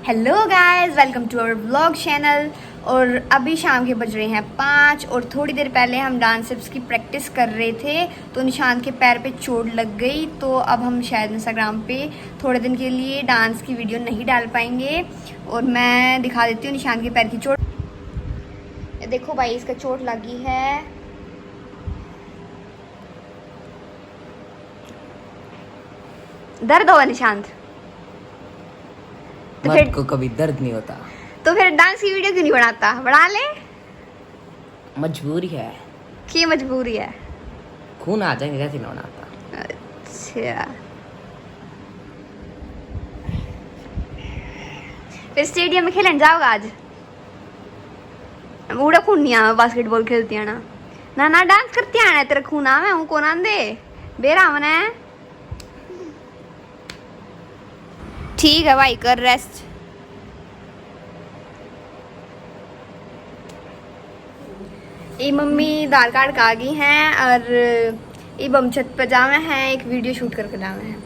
Hello guys, welcome to our vlog channel. और अभी शाम के बज रहे हैं 5 और थोड़ी देर पहले हम डांस स्टेप्स की प्रैक्टिस कर रहे थे तो निशांत के पैर पे चोट लग गई। तो अब हम शायद इंस्टाग्राम पे थोड़े दिन के लिए डांस की वीडियो नहीं डाल पाएंगे। और मैं दिखा देती हूँ निशांत के पैर की चोट। देखो भाई, इसका चोट लगी है। दर्द हुआ निशांत? तो मर्द को कभी दर्द नहीं होता। तो फिर डांस की वीडियो क्यों नहीं बनाता? बना ले। मजबूरी है, क्या मजबूरी है? खून आ जाएंगे, कैसे नहीं बनाता। अच्छा, फिर स्टेडियम में खेलन जाओगे आज? उड़ा खून नहीं आवे, बास्केटबॉल खेलती है ना। ना ना डांस करती है ना, तेरा खून आवे हूँ कौन आंदे बेरा मने। ठीक है भाई, कर रेस्ट। ये मम्मी दाल काट का आ गई हैं और ये बम छत पर जावे हैं, एक वीडियो शूट करके लावे हैं।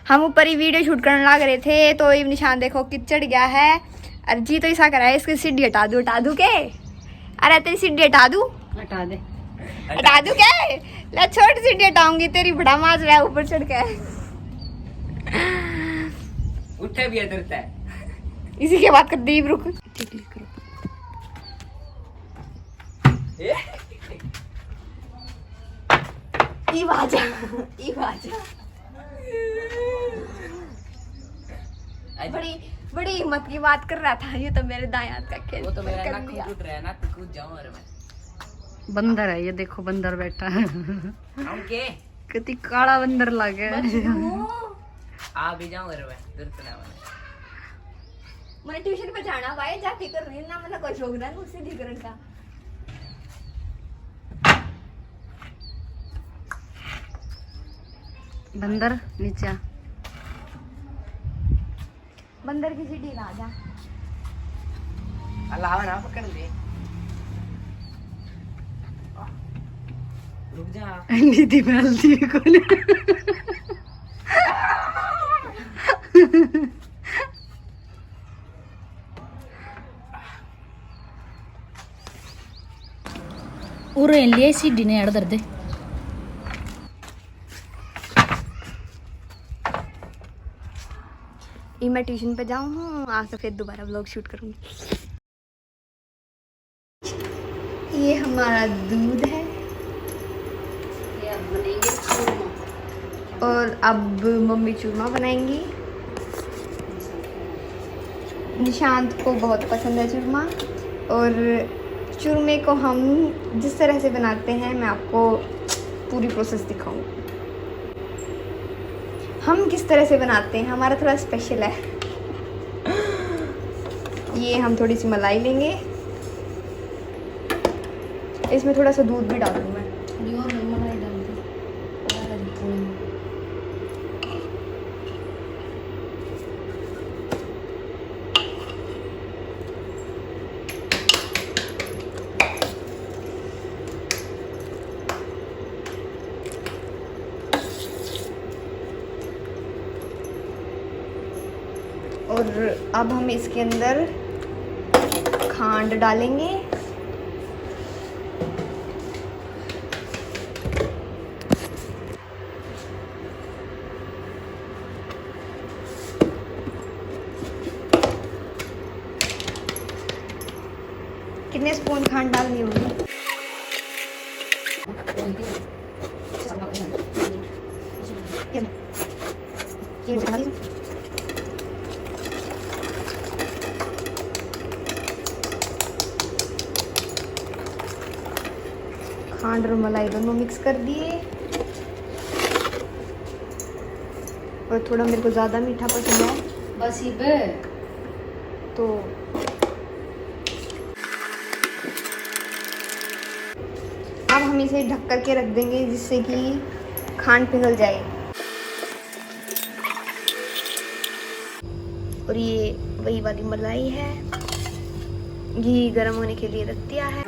हम ऊपर ही वीडियो शूट करने लग रहे थे तो ये निशान देखो किचड़ गया है। अरे जी तो ऐसा करा है, इसकी सीढ़ी हटा दूँ के? अरे तेरी सीढ़ी हटा दूँ? हटा दे। हटा दूँ क्या? ले छोटी सीढ़ी हटाऊंगी, तेरी बड़ा माज रहा है ऊपर चढ़ के। उठे भी डरता है। इसी के बात कर दीप रुक। बड़ी बड़ी हिम्मत की बात कर रहा था, ये तो मेरे दाएं हाथ का खेल। वो तो मेरा कर नाक दिया। टूट रहा है ना, तो कूद जाऊं और मैं। बंदर है ये, देखो बंदर बैठा है। हम के कितनी काला बंदर लगे। आ भी जाऊं और मैं डरता ना मैंने ट्यूशन पे जाना भाई, जाके कर रही ना, मतलब कोई शौक ना उससे भी करने का। बंदर नीचे। बंदर की सीढ़ी राजा। अल्लाह ना पकड़ ले। रुक जा। नीति में हल्दी कोने। उरे लिए सीढ़ी ने अड़ दे। ये मैं ट्यूशन पे जाऊँ हूँ, आज तो फिर दोबारा व्लॉग शूट करूँगी। ये हमारा दूध है और अब मम्मी चूरमा बनाएंगी। निशांत को बहुत पसंद है चूरमा। और चूरमे को हम जिस तरह से बनाते हैं मैं आपको पूरी प्रोसेस दिखाऊंगी। हम किस तरह से बनाते हैं, हमारा थोड़ा स्पेशल है। ये हम थोड़ी सी मलाई लेंगे, इसमें थोड़ा सा दूध भी डालूँ मैं। और अब हम इसके अंदर खांड डालेंगे। कितने स्पून खांड डालनी होगी? खांड और मलाई दोनों मिक्स कर दिए। और थोड़ा मेरे को ज़्यादा मीठा पसंद है बस तो अब हम इसे ढक कर के रख देंगे जिससे कि खांड पिघल जाए। और ये वही वाली मलाई है, घी गर्म होने के लिए रख दिया है।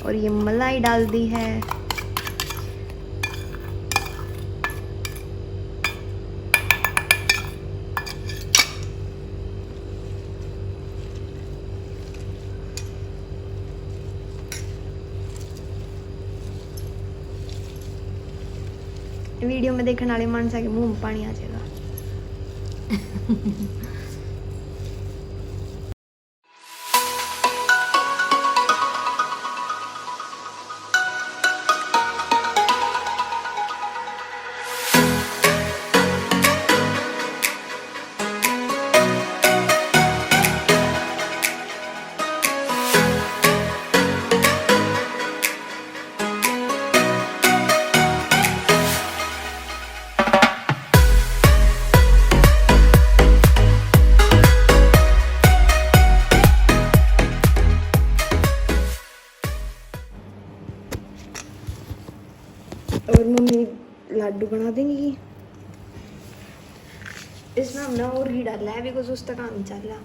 और ये मलाई डाल दी है। वीडियो में देखने वाले मानसा के मुंह में पानी आ जाएगा। और मम्मी लड्डू बना देंगी। इसमें हमने और घी डाला है बिकॉज उसका काम चल रहा।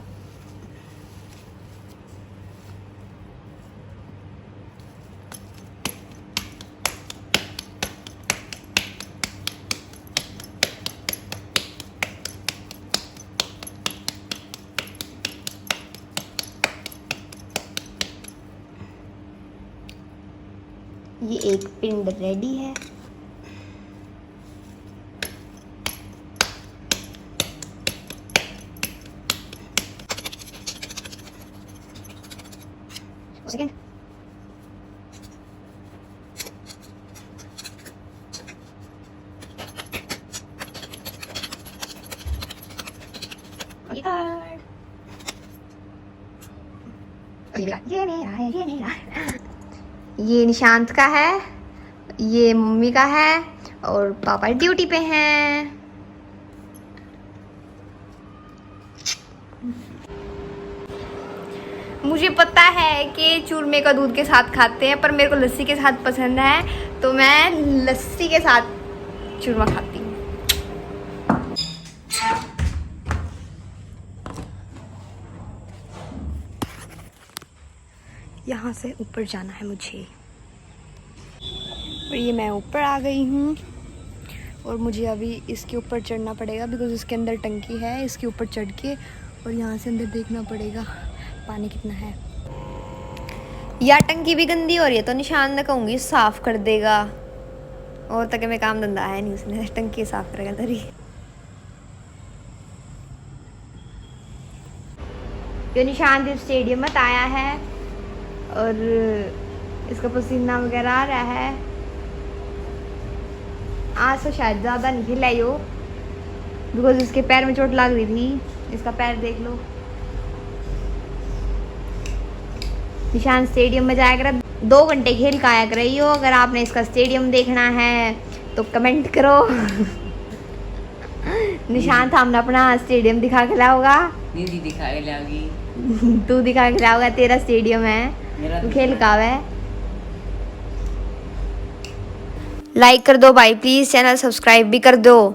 ये एक पिंड रेडी है। सेकंड ये निशांत का है, ये मम्मी का है और पापा ड्यूटी पे हैं। मुझे पता है कि चूरमे का दूध के साथ खाते हैं, पर मेरे को लस्सी के साथ पसंद है, तो मैं लस्सी के साथ चूरमा खाती हूँ। यहाँ से ऊपर जाना है मुझे, और ये मैं ऊपर आ गई हूँ और मुझे अभी इसके ऊपर चढ़ना पड़ेगा बिकॉज इसके अंदर टंकी है। इसके ऊपर चढ़ के और यहाँ से अंदर देखना पड़ेगा पानी कितना है। या टंकी भी गंदी हो रही है तो निशान न कहूँगी साफ़ कर देगा, और तक में काम धंधा है नहीं, उसने टंकी साफ़ करेगा तरी। जो निशान देव स्टेडियम में आया है और इसका पसीना वगैरह आ रहा है। आज तो शायद ज़्यादा नहीं खिलाई हो बिकॉज इसके पैर में चोट लग रही थी। इसका पैर देख लो। निशान स्टेडियम में जाया कर 2 घंटे खेल का आया कर रही हो। अगर आपने इसका स्टेडियम देखना है तो कमेंट करो। निशान हमने अपना स्टेडियम दिखा के लाओगा। दीदी दिखा के लाओगी। तू दिखा के लाओगा, तेरा स्टेडियम है, तू खेल का है। लाइक कर दो भाई प्लीज, चैनल सब्सक्राइब भी कर दो।